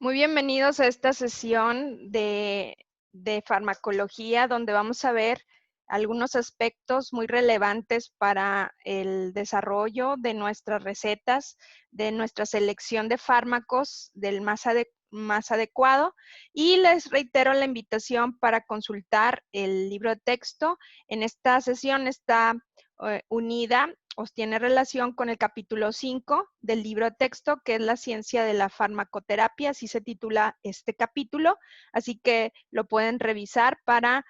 Muy bienvenidos a esta sesión de farmacología, donde vamos a ver algunos aspectos muy relevantes para el desarrollo de nuestras recetas, de nuestra selección de fármacos del más adecuado. Y les reitero la invitación para consultar el libro de texto. En esta sesión está unida o tiene relación con el capítulo 5 del libro de texto, que es la ciencia de la farmacoterapia, así se titula este capítulo, así que lo pueden revisar para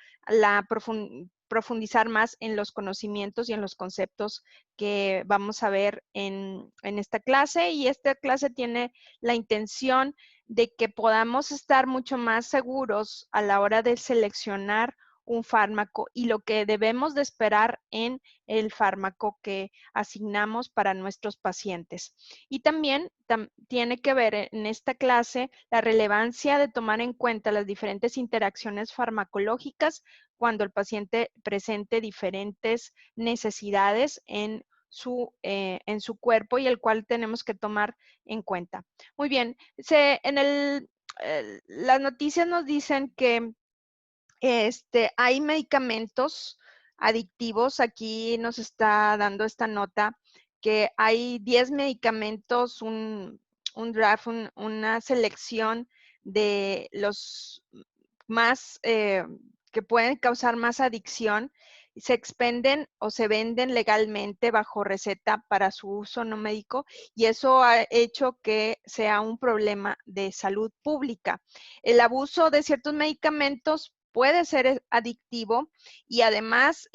profundizar más en los conocimientos y en los conceptos que vamos a ver en esta clase. Y esta clase tiene la intención de que podamos estar mucho más seguros a la hora de seleccionar un fármaco y lo que debemos de esperar en el fármaco que asignamos para nuestros pacientes. Y también tiene que ver en esta clase la relevancia de tomar en cuenta las diferentes interacciones farmacológicas cuando el paciente presente diferentes necesidades en su cuerpo y el cual tenemos que tomar en cuenta. Muy bien, las noticias nos dicen que hay medicamentos adictivos. Aquí nos está dando esta nota que hay 10 medicamentos, un draft, una selección de los más que pueden causar más adicción. Se expenden o se venden legalmente bajo receta para su uso no médico, y eso ha hecho que sea un problema de salud pública. El abuso de ciertos medicamentos puede ser adictivo y además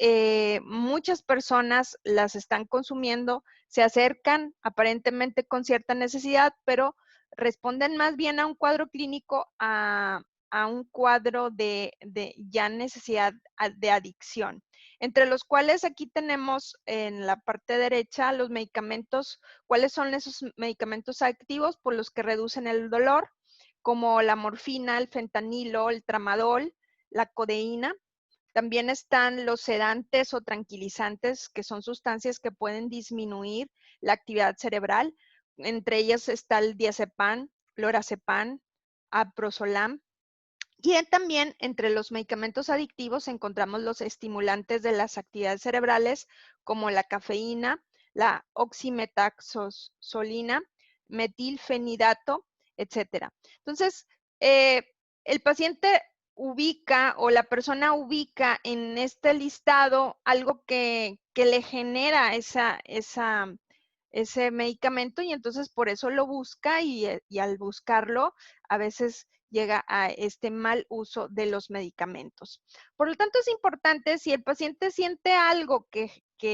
muchas personas las están consumiendo, se acercan aparentemente con cierta necesidad, pero responden más bien a un cuadro clínico, a un cuadro de ya necesidad de adicción. Entre los cuales aquí tenemos en la parte derecha los medicamentos. ¿Cuáles son esos medicamentos activos? Por los que reducen el dolor, como la morfina, el fentanilo, el tramadol, la codeína. También están los sedantes o tranquilizantes, que son sustancias que pueden disminuir la actividad cerebral. Entre ellas está el diazepam, lorazepam, alprazolam. Y también entre los medicamentos adictivos encontramos los estimulantes de las actividades cerebrales, como la cafeína, la oximetazoxolina, metilfenidato, etcétera. Entonces, el paciente ubica o la persona ubica en este listado algo que le genera ese medicamento, y entonces por eso lo busca, y al buscarlo a veces llega a este mal uso de los medicamentos. Por lo tanto, es importante, si el paciente siente algo que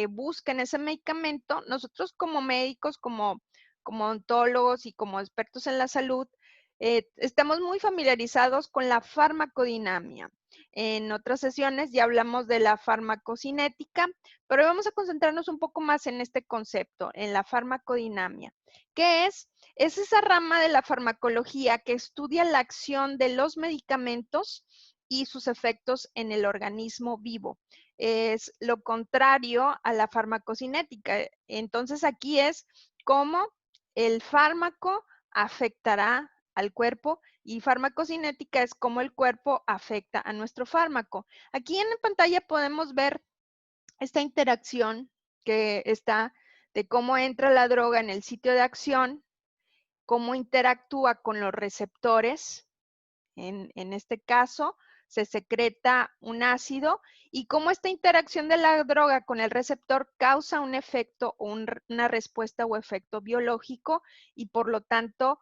busca en ese medicamento, nosotros como médicos, como odontólogos y como expertos en la salud, estamos muy familiarizados con la farmacodinamia. En otras sesiones ya hablamos de la farmacocinética, pero vamos a concentrarnos un poco más en este concepto, en la farmacodinamia. ¿Qué es? Es esa rama de la farmacología que estudia la acción de los medicamentos y sus efectos en el organismo vivo. Es lo contrario a la farmacocinética. Entonces, aquí es cómo el fármaco afectará al cuerpo, y farmacocinética es cómo el cuerpo afecta a nuestro fármaco. Aquí en la pantalla podemos ver esta interacción que está de cómo entra la droga en el sitio de acción, cómo interactúa con los receptores. En este caso, se secreta un ácido, y cómo esta interacción de la droga con el receptor causa un efecto o una respuesta o efecto biológico, y por lo tanto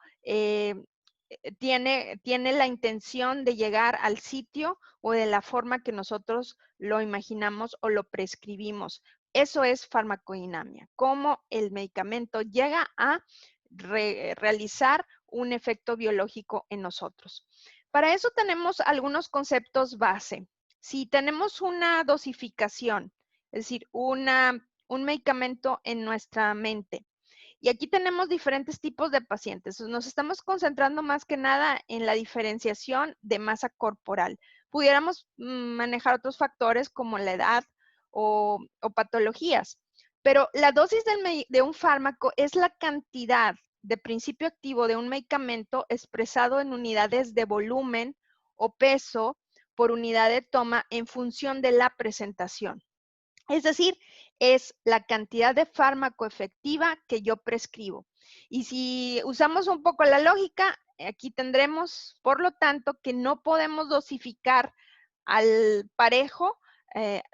tiene la intención de llegar al sitio o de la forma que nosotros lo imaginamos o lo prescribimos. Eso es farmacodinamia, cómo el medicamento llega a realizar un efecto biológico en nosotros. Para eso tenemos algunos conceptos base. Si tenemos una dosificación, es decir, un medicamento en nuestra mente, y aquí tenemos diferentes tipos de pacientes, nos estamos concentrando más que nada en la diferenciación de masa corporal. Pudiéramos manejar otros factores como la edad o patologías, pero la dosis de un fármaco es la cantidad de principio activo de un medicamento expresado en unidades de volumen o peso por unidad de toma en función de la presentación. Es decir, es la cantidad de fármaco efectiva que yo prescribo. Y si usamos un poco la lógica, aquí tendremos, por lo tanto, que no podemos dosificar al parejo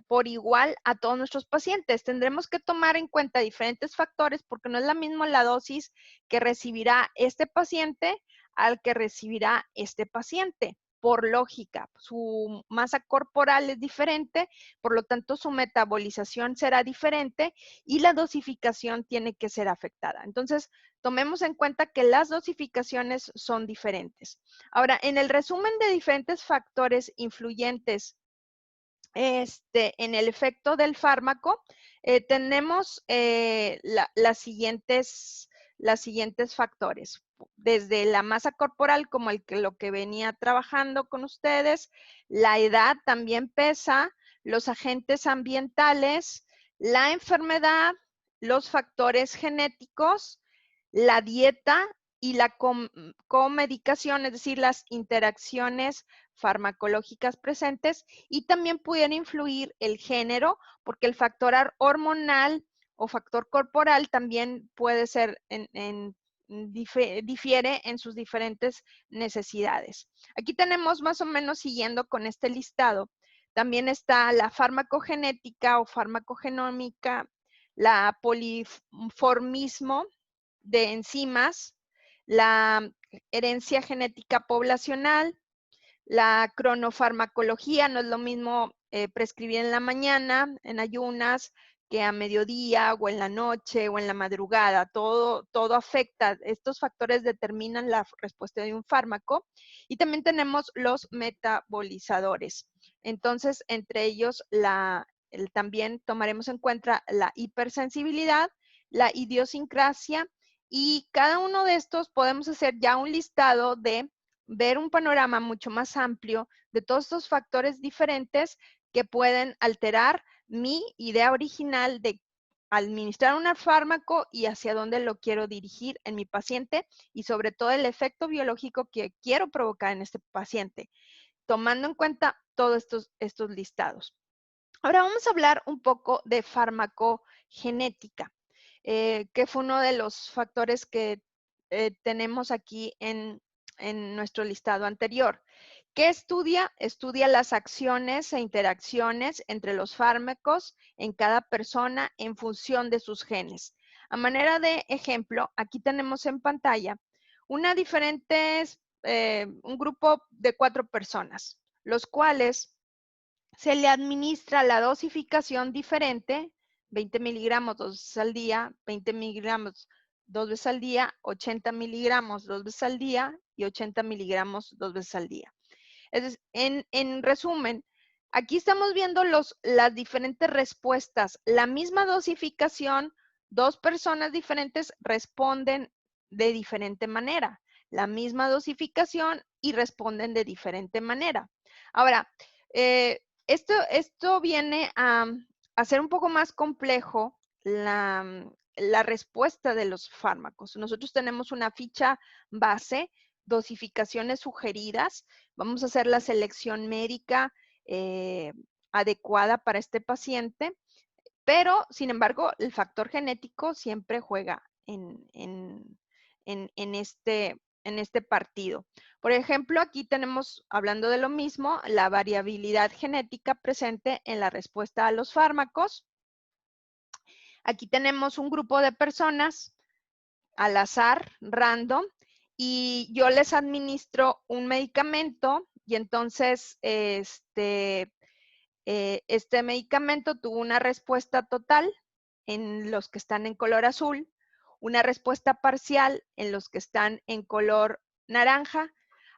por igual a todos nuestros pacientes. Tendremos que tomar en cuenta diferentes factores porque no es la misma la dosis que recibirá este paciente al que recibirá este paciente. Por lógica, su masa corporal es diferente, por lo tanto su metabolización será diferente y la dosificación tiene que ser afectada. Entonces, tomemos en cuenta que las dosificaciones son diferentes. Ahora, en el resumen de diferentes factores influyentes en el efecto del fármaco, tenemos las siguientes factores. Desde la masa corporal, como lo que venía trabajando con ustedes, la edad también pesa, los agentes ambientales, la enfermedad, los factores genéticos, la dieta y la comedicación, es decir, las interacciones farmacológicas presentes, y también pueden influir el género, porque el factor hormonal o factor corporal también puede ser difiere en sus diferentes necesidades. Aquí tenemos más o menos siguiendo con este listado. También está la farmacogenética o farmacogenómica, la poliformismo de enzimas, la herencia genética poblacional, la cronofarmacología. No es lo mismo prescribir en la mañana, en ayunas, que a mediodía o en la noche o en la madrugada. Todo afecta. Estos factores determinan la respuesta de un fármaco. Y también tenemos los metabolizadores. Entonces, entre ellos, también tomaremos en cuenta la hipersensibilidad, la idiosincrasia, y cada uno de estos podemos hacer ya un listado de ver un panorama mucho más amplio de todos estos factores diferentes que pueden alterar mi idea original de administrar un fármaco y hacia dónde lo quiero dirigir en mi paciente, y sobre todo el efecto biológico que quiero provocar en este paciente, tomando en cuenta todos estos listados. Ahora vamos a hablar un poco de farmacogenética, que fue uno de los factores que tenemos aquí en nuestro listado anterior. ¿Qué estudia? Estudia las acciones e interacciones entre los fármacos en cada persona en función de sus genes. A manera de ejemplo, aquí tenemos en pantalla un grupo de 4 personas, los cuales se le administra la dosificación diferente, 20 miligramos 2 veces al día, 20 miligramos 2 veces al día, 80 miligramos 2 veces al día y 80 miligramos 2 veces al día. Entonces, en resumen, aquí estamos viendo las diferentes respuestas. La misma dosificación, 2 personas diferentes responden de diferente manera. La misma dosificación y responden de diferente manera. Ahora, esto viene a hacer un poco más complejo la respuesta de los fármacos. Nosotros tenemos una ficha base, dosificaciones sugeridas. Vamos a hacer la selección médica adecuada para este paciente, pero sin embargo el factor genético siempre juega en este partido. Por ejemplo, aquí tenemos, hablando de lo mismo, la variabilidad genética presente en la respuesta a los fármacos. Aquí tenemos un grupo de personas al azar, random, y yo les administro un medicamento, y entonces este medicamento tuvo una respuesta total en los que están en color azul, una respuesta parcial en los que están en color naranja.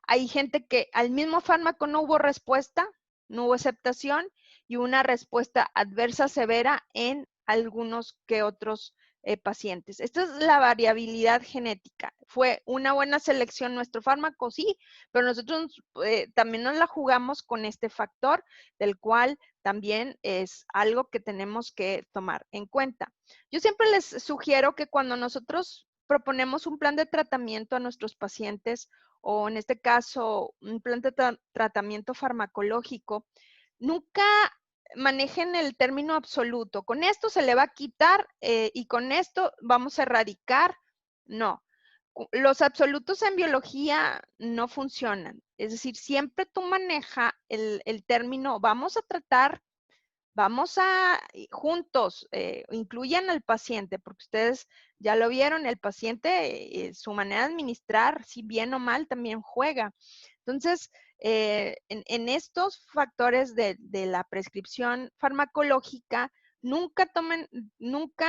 Hay gente que al mismo fármaco no hubo respuesta, no hubo aceptación, y una respuesta adversa severa en algunos que otros pacientes. Esta es la variabilidad genética. ¿Fue una buena selección nuestro fármaco? Sí, pero nosotros también nos la jugamos con este factor, del cual también es algo que tenemos que tomar en cuenta. Yo siempre les sugiero que cuando nosotros proponemos un plan de tratamiento a nuestros pacientes, o en este caso, un plan de tratamiento farmacológico, nunca manejen el término absoluto. Con esto se le va a quitar y con esto vamos a erradicar. No. Los absolutos en biología no funcionan. Es decir, siempre tú maneja el término, vamos a tratar, vamos a juntos, incluyan al paciente, porque ustedes ya lo vieron, el paciente, su manera de administrar, si bien o mal, también juega. Entonces, en estos factores de la prescripción farmacológica, nunca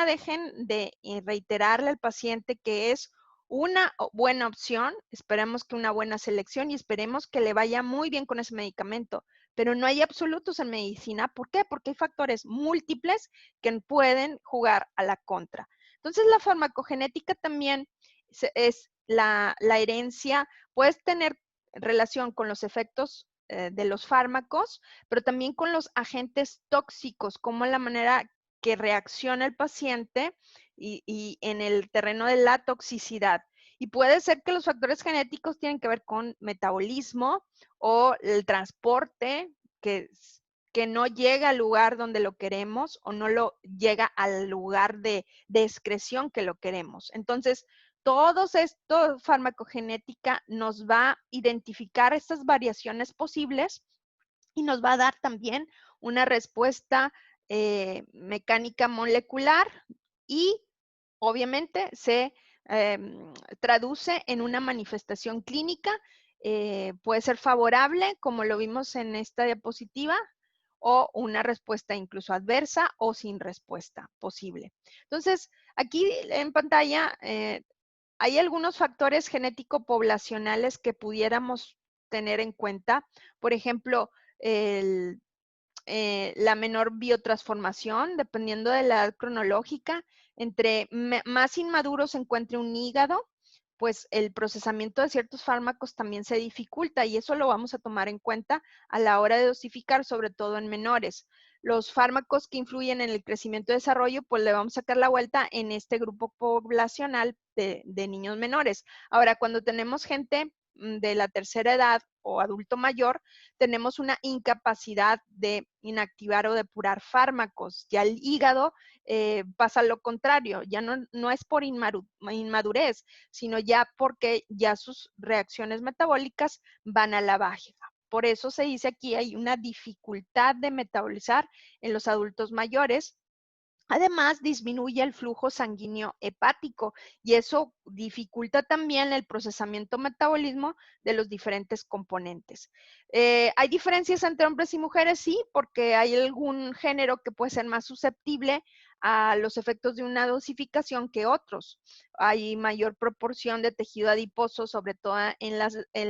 dejen de reiterarle al paciente que es una buena opción, esperemos que una buena selección y esperemos que le vaya muy bien con ese medicamento. Pero no hay absolutos en medicina. ¿Por qué? Porque hay factores múltiples que pueden jugar a la contra. Entonces, la farmacogenética también es la herencia. Puedes tener relación con los efectos de los fármacos, pero también con los agentes tóxicos, como la manera que reacciona el paciente y en el terreno de la toxicidad. Y puede ser que los factores genéticos tienen que ver con metabolismo o el transporte que no llega al lugar donde lo queremos o no lo llega al lugar de excreción que lo queremos. Entonces, todo esto, farmacogenética, nos va a identificar estas variaciones posibles y nos va a dar también una respuesta mecánica molecular y obviamente se traduce en una manifestación clínica. Puede ser favorable, como lo vimos en esta diapositiva, o una respuesta incluso adversa o sin respuesta posible. Entonces, aquí en pantalla hay algunos factores genético-poblacionales que pudiéramos tener en cuenta. Por ejemplo, la menor biotransformación, dependiendo de la edad cronológica. Entre más inmaduro se encuentre un hígado, pues el procesamiento de ciertos fármacos también se dificulta y eso lo vamos a tomar en cuenta a la hora de dosificar, sobre todo en menores. Los fármacos que influyen en el crecimiento y desarrollo, pues le vamos a sacar la vuelta en este grupo poblacional de niños menores. Ahora, cuando tenemos gente de la tercera edad o adulto mayor, tenemos una incapacidad de inactivar o depurar fármacos. Ya el hígado pasa lo contrario, ya no es por inmadurez, sino ya porque ya sus reacciones metabólicas van a la baja. Por eso se dice aquí hay una dificultad de metabolizar en los adultos mayores. Además, disminuye el flujo sanguíneo hepático y eso dificulta también el procesamiento metabolismo de los diferentes componentes. ¿Hay diferencias entre hombres y mujeres? Sí, porque hay algún género que puede ser más susceptible a los efectos de una dosificación que otros. Hay mayor proporción de tejido adiposo, sobre todo en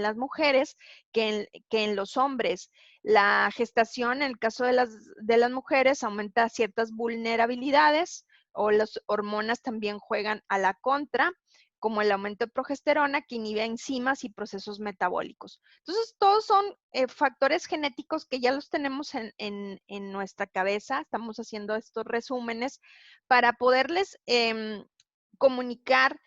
las mujeres, que en los hombres. La gestación, en el caso de las mujeres, aumenta ciertas vulnerabilidades o las hormonas también juegan a la contra, como el aumento de progesterona que inhibe enzimas y procesos metabólicos. Entonces, todos son factores genéticos que ya los tenemos en nuestra cabeza. Estamos haciendo estos resúmenes para poderles comunicar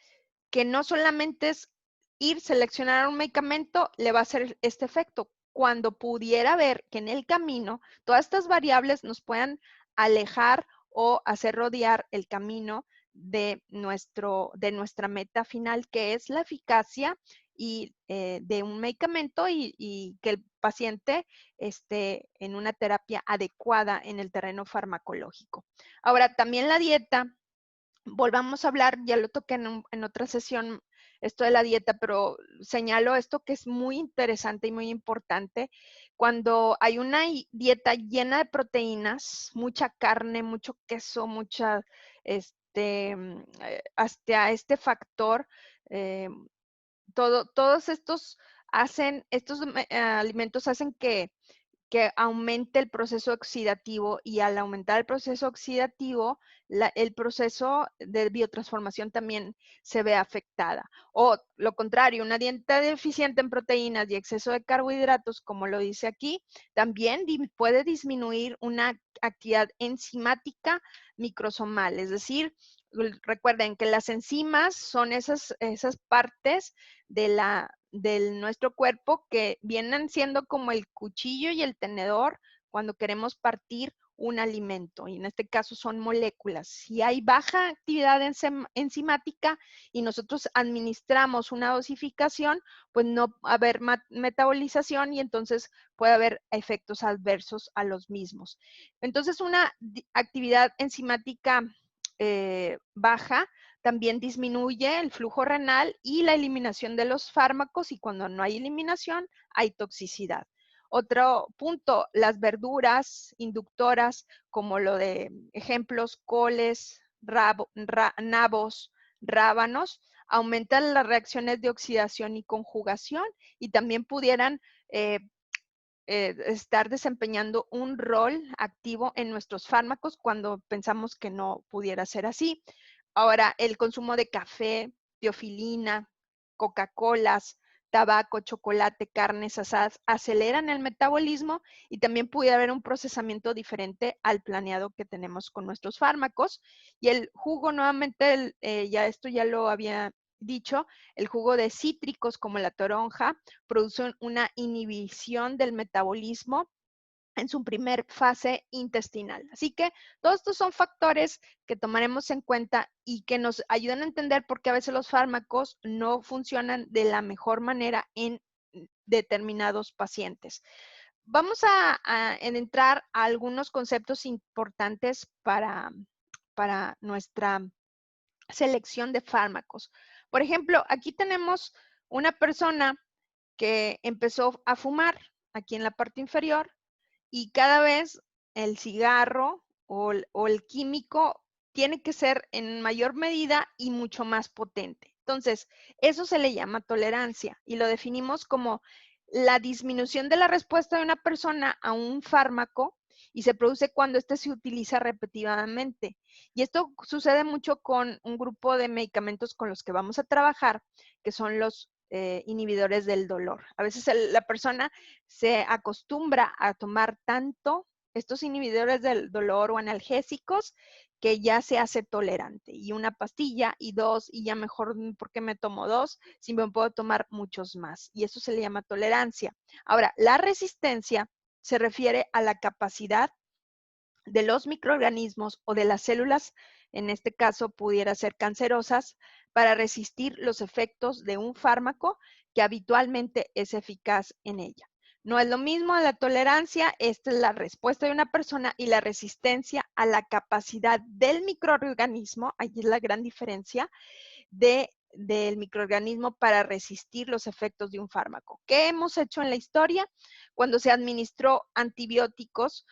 que no solamente es ir, seleccionar un medicamento, le va a hacer este efecto, cuando pudiera ver que en el camino todas estas variables nos puedan alejar o hacer rodear el camino de nuestra meta final, que es la eficacia de un medicamento y que el paciente esté en una terapia adecuada en el terreno farmacológico. Ahora, también la dieta. Volvamos a hablar, ya lo toqué en otra sesión, esto de la dieta, pero señalo esto que es muy interesante y muy importante. Cuando hay una dieta llena de proteínas, mucha carne, mucho queso, hasta este factor, eh, todos estos alimentos hacen que aumente el proceso oxidativo y al aumentar el proceso oxidativo, el proceso de biotransformación también se ve afectada. O lo contrario, una dieta deficiente en proteínas y exceso de carbohidratos, como lo dice aquí, también puede disminuir una actividad enzimática microsomal, es decir, recuerden que las enzimas son esas partes de nuestro cuerpo que vienen siendo como el cuchillo y el tenedor cuando queremos partir un alimento, y en este caso son moléculas. Si hay baja actividad enzimática y nosotros administramos una dosificación, pues no va a haber metabolización y entonces puede haber efectos adversos a los mismos. Entonces, una actividad enzimática baja también disminuye el flujo renal y la eliminación de los fármacos, y cuando no hay eliminación, hay toxicidad. Otro punto, las verduras inductoras, como lo de ejemplos, coles, nabos, rábanos, aumentan las reacciones de oxidación y conjugación y también pudieran estar desempeñando un rol activo en nuestros fármacos cuando pensamos que no pudiera ser así. Ahora, el consumo de café, teofilina, Coca-Colas, tabaco, chocolate, carnes asadas aceleran el metabolismo y también puede haber un procesamiento diferente al planeado que tenemos con nuestros fármacos. Y el jugo, nuevamente, esto ya lo había dicho, el jugo de cítricos como la toronja produce una inhibición del metabolismo en su primer fase intestinal. Así que todos estos son factores que tomaremos en cuenta y que nos ayudan a entender por qué a veces los fármacos no funcionan de la mejor manera en determinados pacientes. Vamos a entrar a algunos conceptos importantes para nuestra selección de fármacos. Por ejemplo, aquí tenemos una persona que empezó a fumar aquí en la parte inferior y cada vez el cigarro o el químico tiene que ser en mayor medida y mucho más potente. Entonces, eso se le llama tolerancia y lo definimos como la disminución de la respuesta de una persona a un fármaco y se produce cuando éste se utiliza repetidamente. Y esto sucede mucho con un grupo de medicamentos con los que vamos a trabajar, que son los inhibidores del dolor. A veces la persona se acostumbra a tomar tanto estos inhibidores del dolor o analgésicos que ya se hace tolerante. Y una pastilla y dos, y ya mejor, ¿por qué me tomo dos? Si me puedo tomar muchos más. Y eso se le llama tolerancia. Ahora, la resistencia se refiere a la capacidad de los microorganismos o de las células, en este caso pudiera ser cancerosas, para resistir los efectos de un fármaco que habitualmente es eficaz en ella. No es lo mismo la tolerancia, esta es la respuesta de una persona, y la resistencia a la capacidad del microorganismo, ahí es la gran diferencia, del microorganismo para resistir los efectos de un fármaco. ¿Qué hemos hecho en la historia? Cuando se administró antibióticos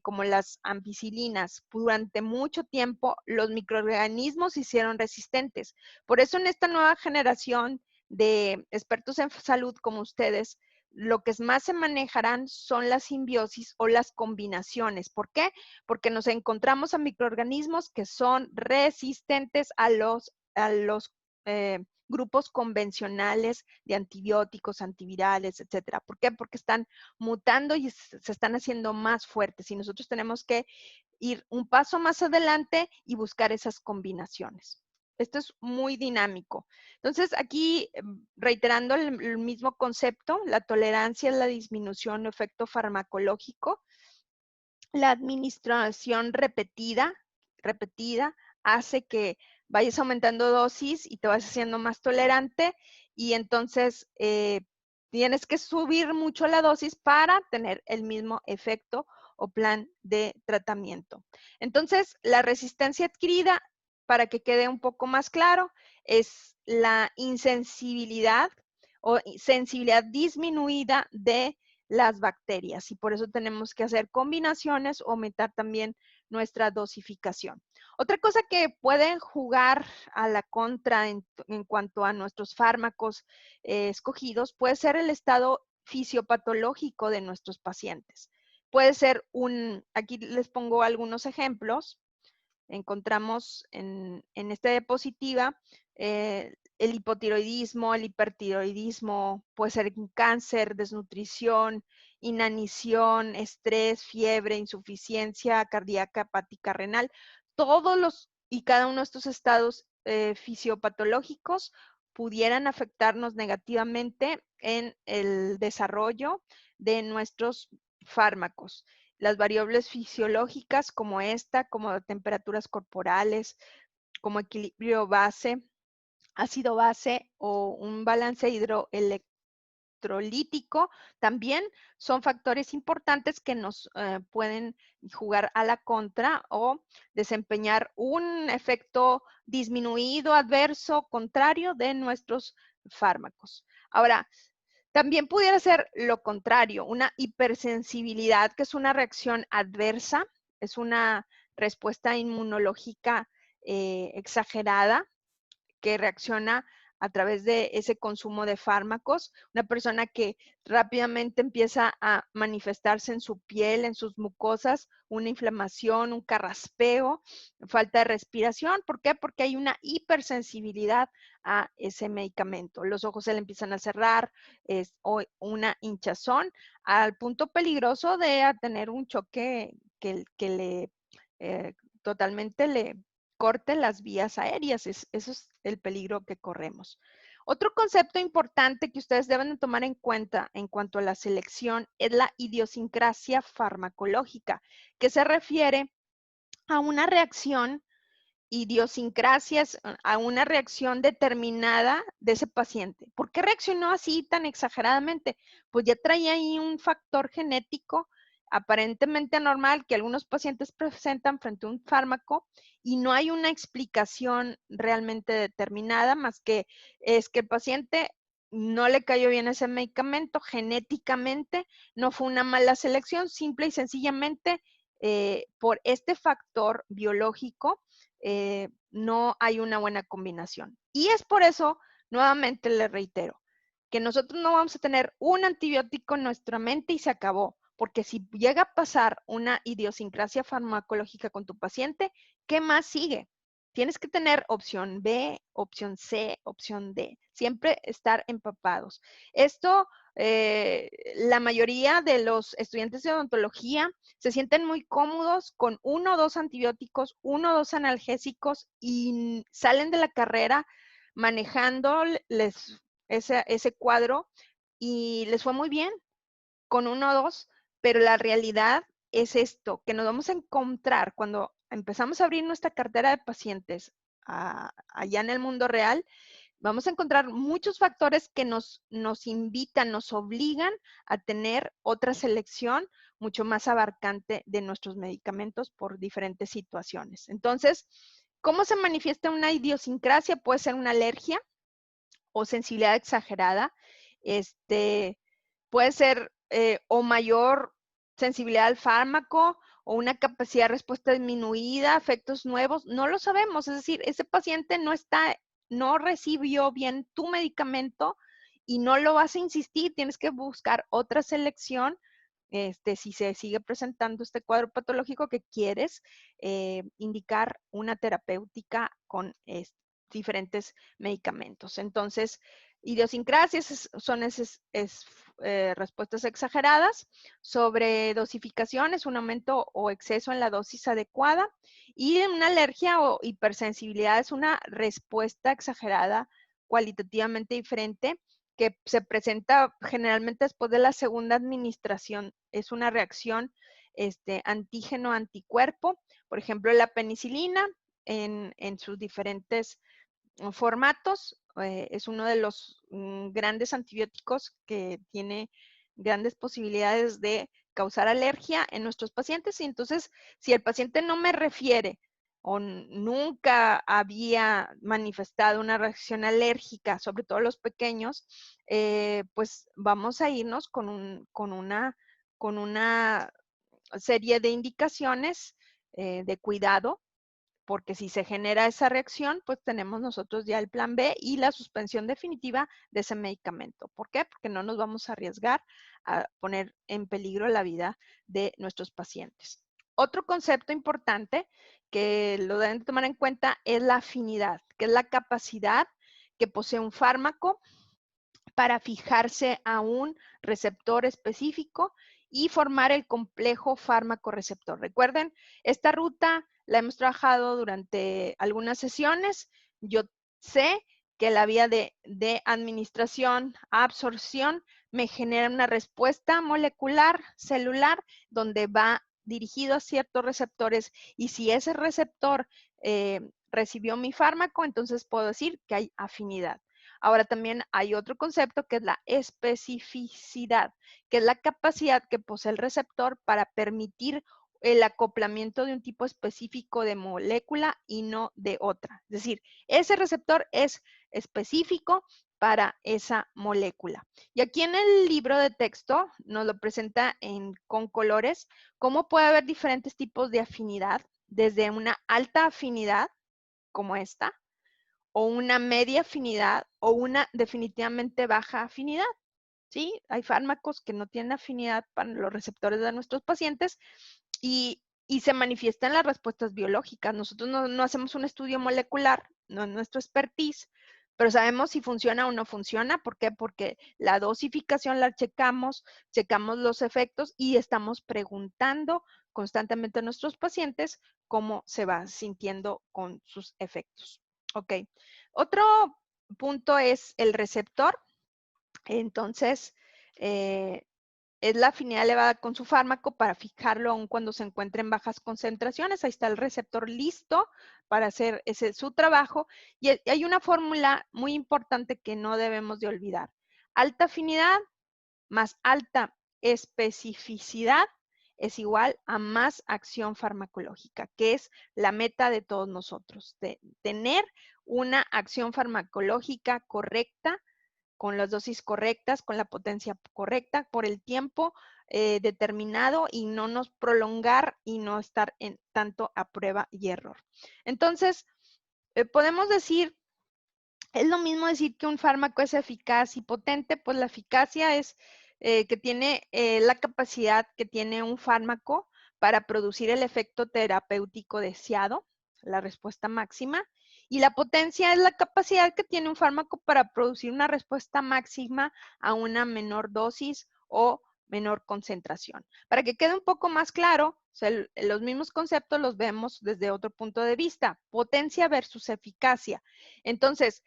como las ampicilinas, durante mucho tiempo los microorganismos se hicieron resistentes. Por eso en esta nueva generación de expertos en salud como ustedes, lo que más se manejarán son las simbiosis o las combinaciones. ¿Por qué? Porque nos encontramos a microorganismos que son resistentes a los grupos convencionales de antibióticos, antivirales, etcétera. ¿Por qué? Porque están mutando y se están haciendo más fuertes y nosotros tenemos que ir un paso más adelante y buscar esas combinaciones. Esto es muy dinámico. Entonces, aquí, reiterando el mismo concepto, la tolerancia es la disminución o efecto farmacológico. La administración repetida hace que vayas aumentando dosis y te vas haciendo más tolerante y entonces tienes que subir mucho la dosis para tener el mismo efecto o plan de tratamiento. Entonces, la resistencia adquirida, para que quede un poco más claro, es la insensibilidad o sensibilidad disminuida de las bacterias y por eso tenemos que hacer combinaciones o aumentar también nuestra dosificación. Otra cosa que pueden jugar a la contra en cuanto a nuestros fármacos escogidos puede ser el estado fisiopatológico de nuestros pacientes. Puede ser aquí les pongo algunos ejemplos. Encontramos en esta diapositiva el hipotiroidismo, el hipertiroidismo, puede ser un cáncer, desnutrición, inanición, estrés, fiebre, insuficiencia cardíaca, hepática, renal. Todos los y cada uno de estos estados fisiopatológicos pudieran afectarnos negativamente en el desarrollo de nuestros fármacos. Las variables fisiológicas como esta, como temperaturas corporales, como equilibrio base, ácido base o un balance hidroelectrolítico, también son factores importantes que nos pueden jugar a la contra o desempeñar un efecto disminuido, adverso, contrario de nuestros fármacos. Ahora, también pudiera ser lo contrario, una hipersensibilidad, que es una reacción adversa, es una respuesta inmunológica exagerada que reacciona a través de ese consumo de fármacos. Una persona que rápidamente empieza a manifestarse en su piel, en sus mucosas, una inflamación, un carraspeo, falta de respiración. ¿Por qué? Porque hay una hipersensibilidad a ese medicamento. Los ojos se le empiezan a cerrar, o una hinchazón, al punto peligroso de tener un choque que le totalmente le corte las vías aéreas. Eso es el peligro que corremos. Otro concepto importante que ustedes deben de tomar en cuenta en cuanto a la selección es la idiosincrasia farmacológica, que se refiere a una reacción, idiosincrasias, a una reacción determinada de ese paciente. ¿Por qué reaccionó así tan exageradamente? Pues ya traía ahí un factor genético aparentemente anormal que algunos pacientes presentan frente a un fármaco y no hay una explicación realmente determinada más que es que el paciente no le cayó bien ese medicamento genéticamente, no fue una mala selección, simple y sencillamente por este factor biológico no hay una buena combinación. Y es por eso, nuevamente le reitero, que nosotros no vamos a tener un antibiótico en nuestra mente y se acabó. Porque si llega a pasar una idiosincrasia farmacológica con tu paciente, ¿qué más sigue? Tienes que tener opción B, opción C, opción D. Siempre estar empapados. Esto, la mayoría de los estudiantes de odontología se sienten muy cómodos con 1 o 2 antibióticos, 1 o 2 analgésicos y salen de la carrera manejando ese cuadro y les fue muy bien con 1 o 2, pero la realidad es esto, que nos vamos a encontrar cuando empezamos a abrir nuestra cartera de pacientes allá en el mundo real. Vamos a encontrar muchos factores que nos invitan, nos obligan a tener otra selección mucho más abarcante de nuestros medicamentos por diferentes situaciones. Entonces, ¿cómo se manifiesta una idiosincrasia? Puede ser una alergia o sensibilidad exagerada. Puede ser o mayor sensibilidad al fármaco o una capacidad de respuesta disminuida, efectos nuevos, no lo sabemos. Es decir, ese paciente no recibió bien tu medicamento y no lo vas a insistir, tienes que buscar otra selección. Si se sigue presentando este cuadro patológico que quieres indicar una terapéutica con diferentes medicamentos. Entonces, idiosincrasias son respuestas exageradas, sobre dosificación es un aumento o exceso en la dosis adecuada, y una alergia o hipersensibilidad es una respuesta exagerada cualitativamente diferente que se presenta generalmente después de la segunda administración. Es una reacción antígeno-anticuerpo. Por ejemplo, la penicilina en sus diferentes formatos. Es uno de los grandes antibióticos que tiene grandes posibilidades de causar alergia en nuestros pacientes. Y entonces, si el paciente no me refiere o nunca había manifestado una reacción alérgica, sobre todo los pequeños, pues vamos a irnos con una serie de indicaciones de cuidado, porque si se genera esa reacción, pues tenemos nosotros ya el plan B y la suspensión definitiva de ese medicamento. ¿Por qué? Porque no nos vamos a arriesgar a poner en peligro la vida de nuestros pacientes. Otro concepto importante que lo deben tomar en cuenta es la afinidad, que es la capacidad que posee un fármaco para fijarse a un receptor específico y formar el complejo fármaco-receptor. Recuerden, esta ruta la hemos trabajado durante algunas sesiones. Yo sé que la vía de administración a absorción me genera una respuesta molecular celular donde va dirigido a ciertos receptores, y si ese receptor recibió mi fármaco, entonces puedo decir que hay afinidad. Ahora también hay otro concepto que es la especificidad, que es la capacidad que posee el receptor para permitir el acoplamiento de un tipo específico de molécula y no de otra. Es decir, ese receptor es específico para esa molécula. Y aquí en el libro de texto nos lo presenta con colores, cómo puede haber diferentes tipos de afinidad, desde una alta afinidad, como esta, o una media afinidad, o una definitivamente baja afinidad. ¿Sí? Hay fármacos que no tienen afinidad para los receptores de nuestros pacientes y se manifiestan las respuestas biológicas. Nosotros no hacemos un estudio molecular, no es nuestro expertise, pero sabemos si funciona o no funciona. ¿Por qué? Porque la dosificación la checamos los efectos y estamos preguntando constantemente a nuestros pacientes cómo se va sintiendo con sus efectos. Ok. Otro punto es el receptor. Entonces, es la afinidad elevada con su fármaco para fijarlo aun cuando se encuentre en bajas concentraciones. Ahí está el receptor listo para hacer su trabajo. Y hay una fórmula muy importante que no debemos de olvidar. Alta afinidad más alta especificidad es igual a más acción farmacológica, que es la meta de todos nosotros, de tener una acción farmacológica correcta, con las dosis correctas, con la potencia correcta, por el tiempo determinado, y no nos prolongar y no estar en tanto a prueba y error. Entonces, podemos decir, es lo mismo decir que un fármaco es eficaz y potente, pues la eficacia es que tiene la capacidad que tiene un fármaco para producir el efecto terapéutico deseado, la respuesta máxima, y la potencia es la capacidad que tiene un fármaco para producir una respuesta máxima a una menor dosis o menor concentración. Para que quede un poco más claro, o sea, los mismos conceptos los vemos desde otro punto de vista, potencia versus eficacia. Entonces,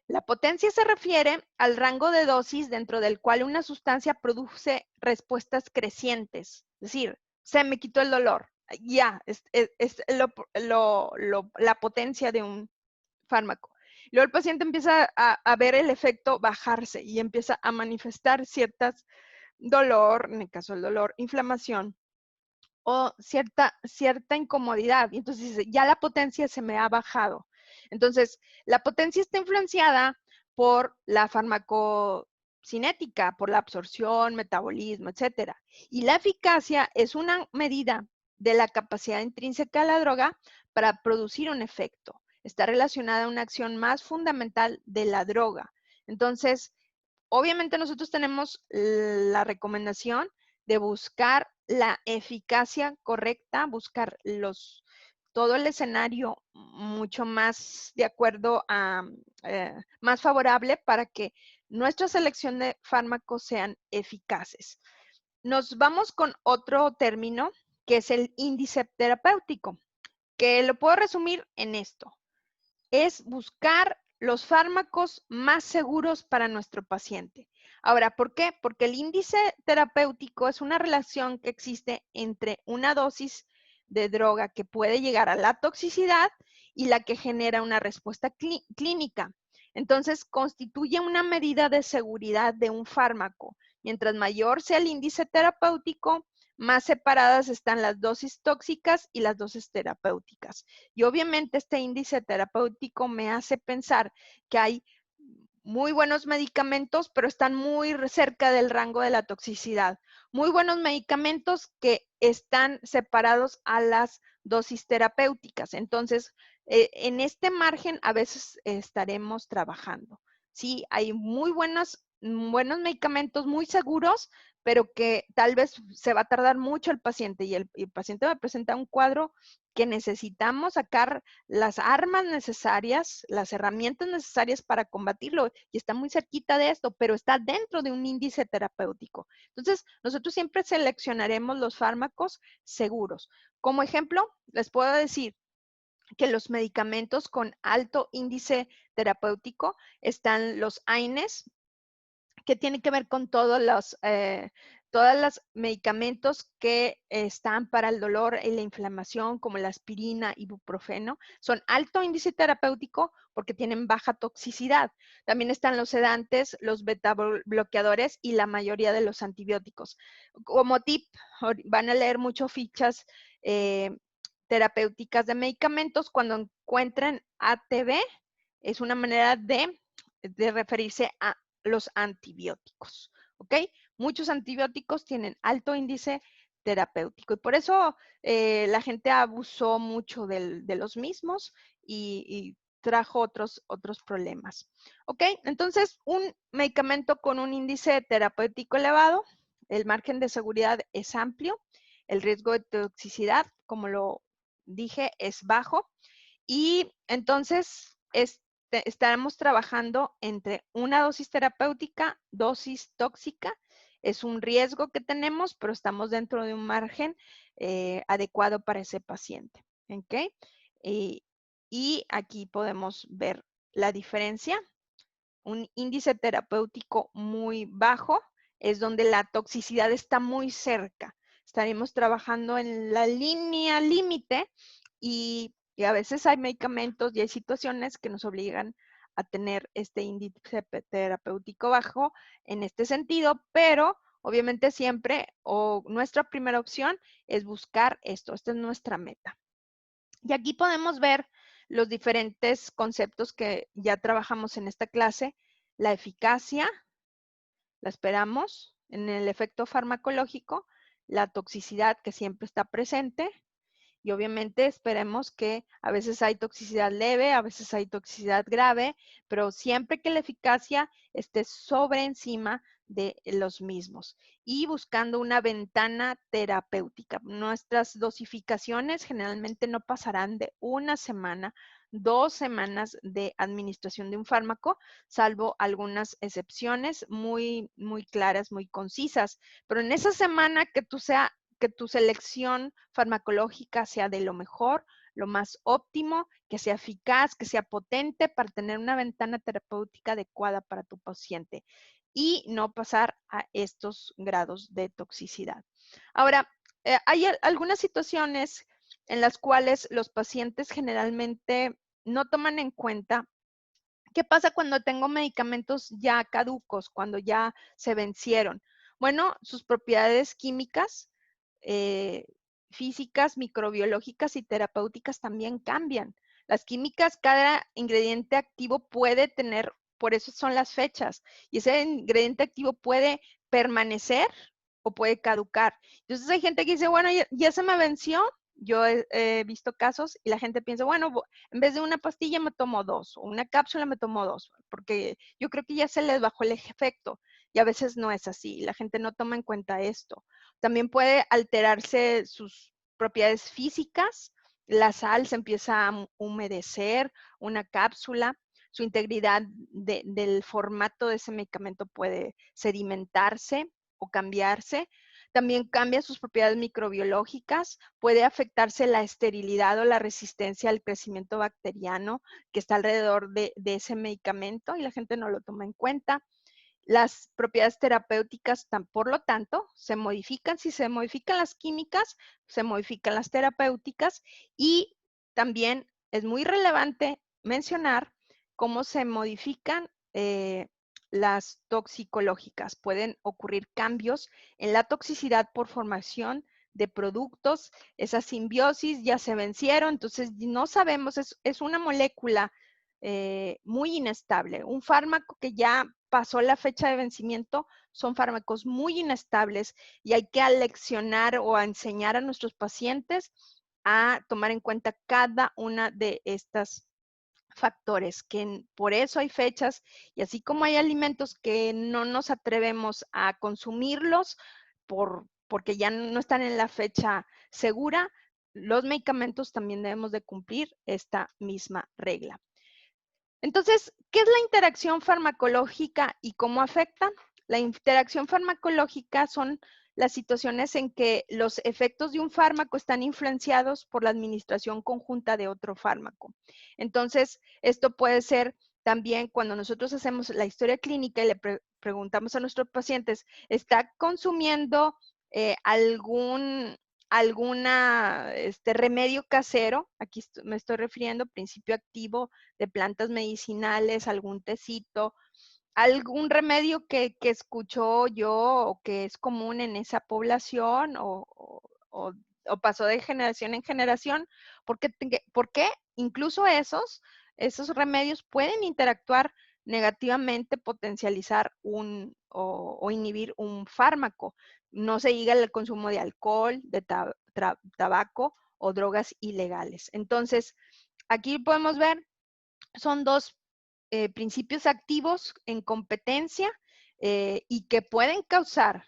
la potencia se refiere al rango de dosis dentro del cual una sustancia produce respuestas crecientes. Es decir, se me quitó el dolor. Ya, es la potencia de un fármaco. Luego el paciente empieza a ver el efecto bajarse y empieza a manifestar ciertas dolor, en el caso del dolor, inflamación o cierta incomodidad. Y entonces dice, ya la potencia se me ha bajado. Entonces, la potencia está influenciada por la farmacocinética, por la absorción, metabolismo, etcétera. Y la eficacia es una medida de la capacidad intrínseca de la droga para producir un efecto. Está relacionada a una acción más fundamental de la droga. Entonces, obviamente nosotros tenemos la recomendación de buscar la eficacia correcta, buscar todo el escenario mucho más de acuerdo a, más favorable para que nuestra selección de fármacos sean eficaces. Nos vamos con otro término que es el índice terapéutico, que lo puedo resumir en esto. Es buscar los fármacos más seguros para nuestro paciente. Ahora, ¿por qué? Porque el índice terapéutico es una relación que existe entre una dosis de droga que puede llegar a la toxicidad y la que genera una respuesta clínica. Entonces, constituye una medida de seguridad de un fármaco. Mientras mayor sea el índice terapéutico, más separadas están las dosis tóxicas y las dosis terapéuticas. Y obviamente este índice terapéutico me hace pensar que hay muy buenos medicamentos, pero están muy cerca del rango de la toxicidad. Muy buenos medicamentos que están separados a las dosis terapéuticas. Entonces, en este margen a veces estaremos trabajando. Sí, hay muy buenos medicamentos muy seguros, pero que tal vez se va a tardar mucho el paciente, y el paciente va a presentar un cuadro que necesitamos sacar las armas necesarias, las herramientas necesarias para combatirlo, y está muy cerquita de esto, pero está dentro de un índice terapéutico. Entonces, nosotros siempre seleccionaremos los fármacos seguros. Como ejemplo, les puedo decir, que los medicamentos con alto índice terapéutico están los AINES, que tiene que ver con todos los medicamentos que están para el dolor y la inflamación, como la aspirina, ibuprofeno. Son alto índice terapéutico porque tienen baja toxicidad. También están los sedantes, los beta bloqueadores y la mayoría de los antibióticos. Como tip, van a leer mucho fichas terapéuticas de medicamentos. Cuando encuentren ATB, es una manera de referirse a los antibióticos, ¿ok? Muchos antibióticos tienen alto índice terapéutico y por eso la gente abusó mucho de los mismos y trajo otros problemas, ¿ok? Entonces, un medicamento con un índice terapéutico elevado, el margen de seguridad es amplio, el riesgo de toxicidad, como lo dije, es bajo y entonces estaremos trabajando entre una dosis terapéutica, dosis tóxica. Es un riesgo que tenemos, pero estamos dentro de un margen adecuado para ese paciente. ¿Ok? Y aquí podemos ver la diferencia. Un índice terapéutico muy bajo es donde la toxicidad está muy cerca. Estaremos trabajando en la línea límite y a veces hay medicamentos y hay situaciones que nos obligan a tener este índice terapéutico bajo en este sentido, pero obviamente siempre o nuestra primera opción es buscar esto. Esta es nuestra meta. Y aquí podemos ver los diferentes conceptos que ya trabajamos en esta clase. La eficacia, la esperamos en el efecto farmacológico, la toxicidad que siempre está presente, y obviamente esperemos que a veces hay toxicidad leve, a veces hay toxicidad grave, pero siempre que la eficacia esté sobre encima de los mismos y buscando una ventana terapéutica. Nuestras dosificaciones generalmente no pasarán de una semana, 2 semanas de administración de un fármaco, salvo algunas excepciones muy, muy claras, muy concisas. Pero en esa semana que tu selección farmacológica sea de lo mejor, lo más óptimo, que sea eficaz, que sea potente para tener una ventana terapéutica adecuada para tu paciente y no pasar a estos grados de toxicidad. Ahora, hay algunas situaciones en las cuales los pacientes generalmente no toman en cuenta qué pasa cuando tengo medicamentos ya caducos, cuando ya se vencieron. Bueno, sus propiedades químicas, eh, físicas, microbiológicas y terapéuticas también cambian. Las químicas, cada ingrediente activo puede tener, por eso son las fechas, y ese ingrediente activo puede permanecer o puede caducar. Entonces hay gente que dice, bueno, ya se me venció. Yo he visto casos y la gente piensa, bueno, en vez de una pastilla me tomo 2 o una cápsula me tomo 2, porque yo creo que ya se les bajó el efecto y a veces no es así. La gente no toma en cuenta esto. También puede alterarse sus propiedades físicas. La sal se empieza a humedecer, una cápsula. Su integridad del formato de ese medicamento puede sedimentarse o cambiarse. También cambia sus propiedades microbiológicas, puede afectarse la esterilidad o la resistencia al crecimiento bacteriano que está alrededor de ese medicamento y la gente no lo toma en cuenta. Las propiedades terapéuticas, por lo tanto, se modifican. Si se modifican las químicas, se modifican las terapéuticas y también es muy relevante mencionar cómo se modifican las toxicológicas. Pueden ocurrir cambios en la toxicidad por formación de productos. Esa simbiosis ya se vencieron, entonces no sabemos, es una molécula muy inestable. Un fármaco que ya pasó la fecha de vencimiento son fármacos muy inestables y hay que aleccionar o a enseñar a nuestros pacientes a tomar en cuenta cada una de estas factores, que por eso hay fechas y así como hay alimentos que no nos atrevemos a consumirlos porque ya no están en la fecha segura, los medicamentos también debemos de cumplir esta misma regla. Entonces, ¿qué es la interacción farmacológica y cómo afecta? La interacción farmacológica son las situaciones en que los efectos de un fármaco están influenciados por la administración conjunta de otro fármaco. Entonces, esto puede ser también cuando nosotros hacemos la historia clínica y le preguntamos a nuestros pacientes, ¿está consumiendo algún remedio casero? Aquí me estoy refiriendo principio activo de plantas medicinales, algún tecito, algún remedio que escuchó yo o que es común en esa población o pasó de generación en generación, porque incluso esos remedios pueden interactuar negativamente, potencializar o inhibir un fármaco. No se diga el consumo de alcohol, de tabaco o drogas ilegales. Entonces, aquí podemos ver, son dos principios activos en competencia y que pueden causar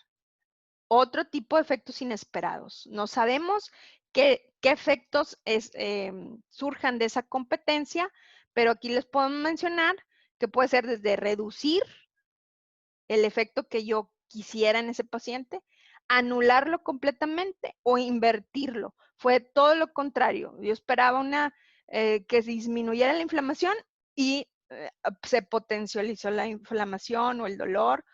otro tipo de efectos inesperados. No sabemos qué efectos surjan de esa competencia, pero aquí les puedo mencionar que puede ser desde reducir el efecto que yo quisiera en ese paciente, anularlo completamente o invertirlo. Fue todo lo contrario. Yo esperaba que disminuyera la inflamación y se potencializó la inflamación o el dolor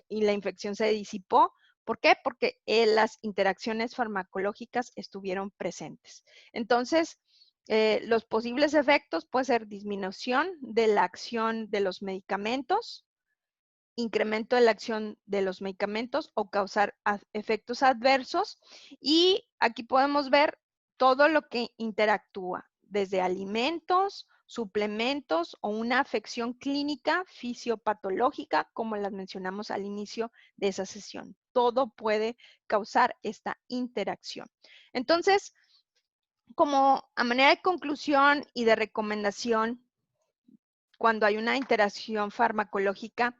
y la infección se disipó. ¿Por qué? Porque las interacciones farmacológicas estuvieron presentes. Entonces, los posibles efectos pueden ser disminución de la acción de los medicamentos, incremento de la acción de los medicamentos o causar efectos adversos. Y aquí podemos ver todo lo que interactúa, desde alimentos, suplementos o una afección clínica fisiopatológica, como las mencionamos al inicio de esa sesión. Todo puede causar esta interacción. Entonces, como a manera de conclusión y de recomendación, cuando hay una interacción farmacológica,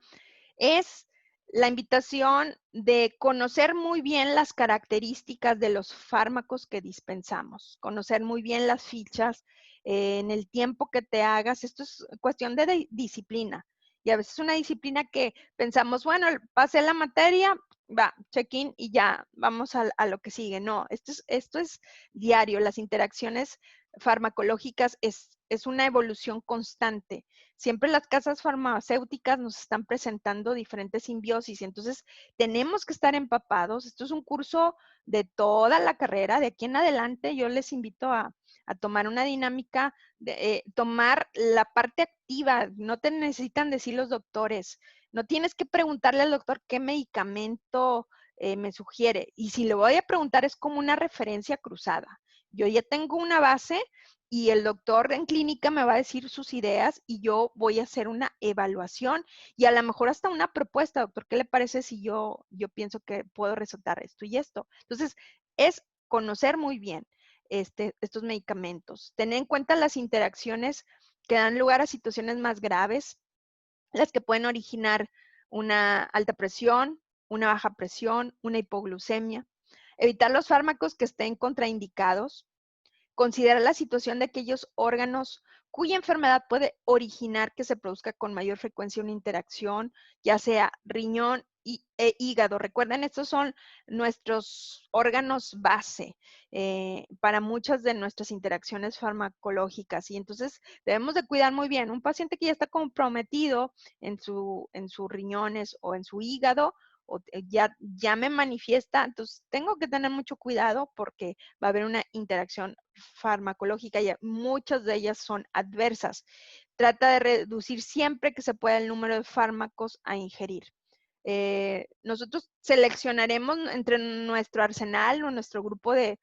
es la invitación de conocer muy bien las características de los fármacos que dispensamos, conocer muy bien las fichas en el tiempo que te hagas. Esto es cuestión de disciplina. Y a veces es una disciplina que pensamos, bueno, pasé la materia, va, check-in y ya, vamos a lo que sigue. No, esto es diario. Las interacciones farmacológicas es una evolución constante. Siempre las casas farmacéuticas nos están presentando diferentes simbiosis, entonces tenemos que estar empapados. Esto es un curso de toda la carrera. De aquí en adelante yo les invito a tomar una dinámica, tomar la parte activa. No te necesitan decir los doctores. No tienes que preguntarle al doctor qué medicamento me sugiere. Y si le voy a preguntar es como una referencia cruzada. Yo ya tengo una base y el doctor en clínica me va a decir sus ideas y yo voy a hacer una evaluación y a lo mejor hasta una propuesta, doctor, ¿qué le parece si yo pienso que puedo resaltar esto y esto? Entonces, es conocer muy bien estos medicamentos, tener en cuenta las interacciones que dan lugar a situaciones más graves, las que pueden originar una alta presión, una baja presión, una hipoglucemia, evitar los fármacos que estén contraindicados, considerar la situación de aquellos órganos cuya enfermedad puede originar que se produzca con mayor frecuencia una interacción, ya sea riñón e hígado. Recuerden, estos son nuestros órganos base para muchas de nuestras interacciones farmacológicas y entonces debemos de cuidar muy bien. Un paciente que ya está comprometido en sus riñones o en su hígado, o ya me manifiesta, entonces tengo que tener mucho cuidado porque va a haber una interacción farmacológica y muchas de ellas son adversas. Trata de reducir siempre que se pueda el número de fármacos a ingerir. Nosotros seleccionaremos entre nuestro arsenal o nuestro grupo de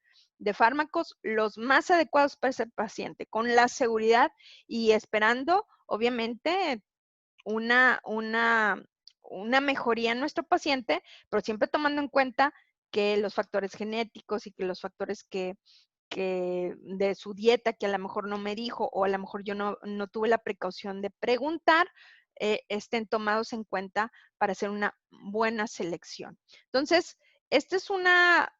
fármacos los más adecuados para ese paciente, con la seguridad y esperando, obviamente, una mejoría en nuestro paciente, pero siempre tomando en cuenta que los factores genéticos y que los factores que de su dieta que a lo mejor no me dijo o a lo mejor yo no tuve la precaución de preguntar, estén tomados en cuenta para hacer una buena selección. Entonces, esta es una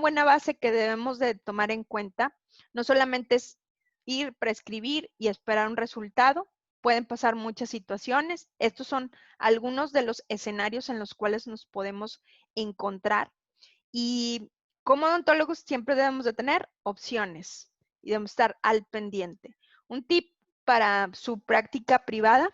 buena base que debemos de tomar en cuenta. No solamente es ir, prescribir y esperar un resultado, pueden pasar muchas situaciones. Estos son algunos de los escenarios en los cuales nos podemos encontrar. Y como odontólogos siempre debemos de tener opciones y debemos estar al pendiente. Un tip para su práctica privada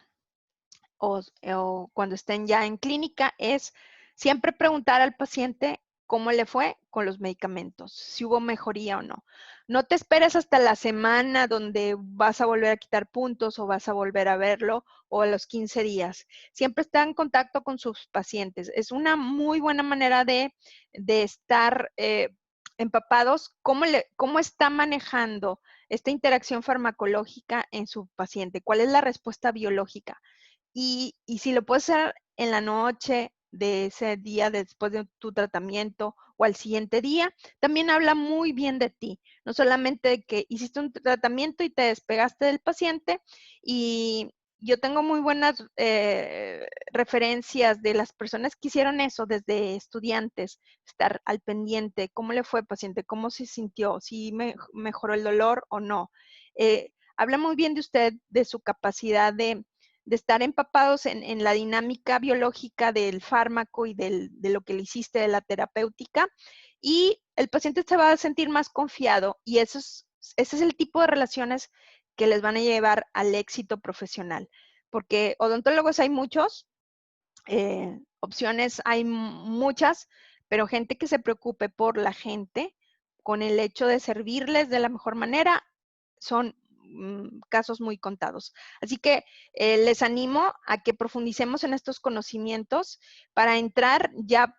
o cuando estén ya en clínica es siempre preguntar al paciente cómo le fue con los medicamentos, si hubo mejoría o no. No te esperes hasta la semana donde vas a volver a quitar puntos o vas a volver a verlo o a los 15 días. Siempre está en contacto con sus pacientes. Es una muy buena manera de estar empapados cómo está manejando esta interacción farmacológica en su paciente, cuál es la respuesta biológica. Y si lo puedes hacer en la noche de ese día después de tu tratamiento o al siguiente día, también habla muy bien de ti. No solamente de que hiciste un tratamiento y te despegaste del paciente. Y yo tengo muy buenas referencias de las personas que hicieron eso desde estudiantes, estar al pendiente, cómo le fue al paciente, cómo se sintió, si mejoró el dolor o no. Habla muy bien de usted, de su capacidad de estar empapados en la dinámica biológica del fármaco y de lo que le hiciste de la terapéutica, y el paciente se va a sentir más confiado, y ese es el tipo de relaciones que les van a llevar al éxito profesional, porque odontólogos hay muchos, opciones hay muchas, pero gente que se preocupe por la gente con el hecho de servirles de la mejor manera son casos muy contados. Así que les animo a que profundicemos en estos conocimientos para entrar ya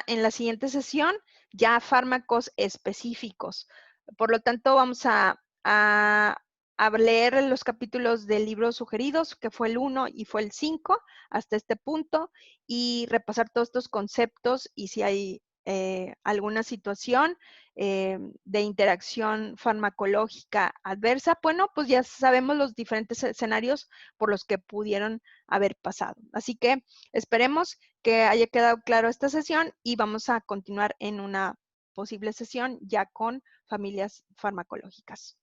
en la siguiente sesión, ya a fármacos específicos. Por lo tanto, vamos a leer los capítulos del libro sugeridos, que fue el 1 y fue el 5, hasta este punto, y repasar todos estos conceptos, y si hay alguna situación de interacción farmacológica adversa, bueno, pues ya sabemos los diferentes escenarios por los que pudieron haber pasado. Así que esperemos que haya quedado claro esta sesión y vamos a continuar en una posible sesión ya con familias farmacológicas.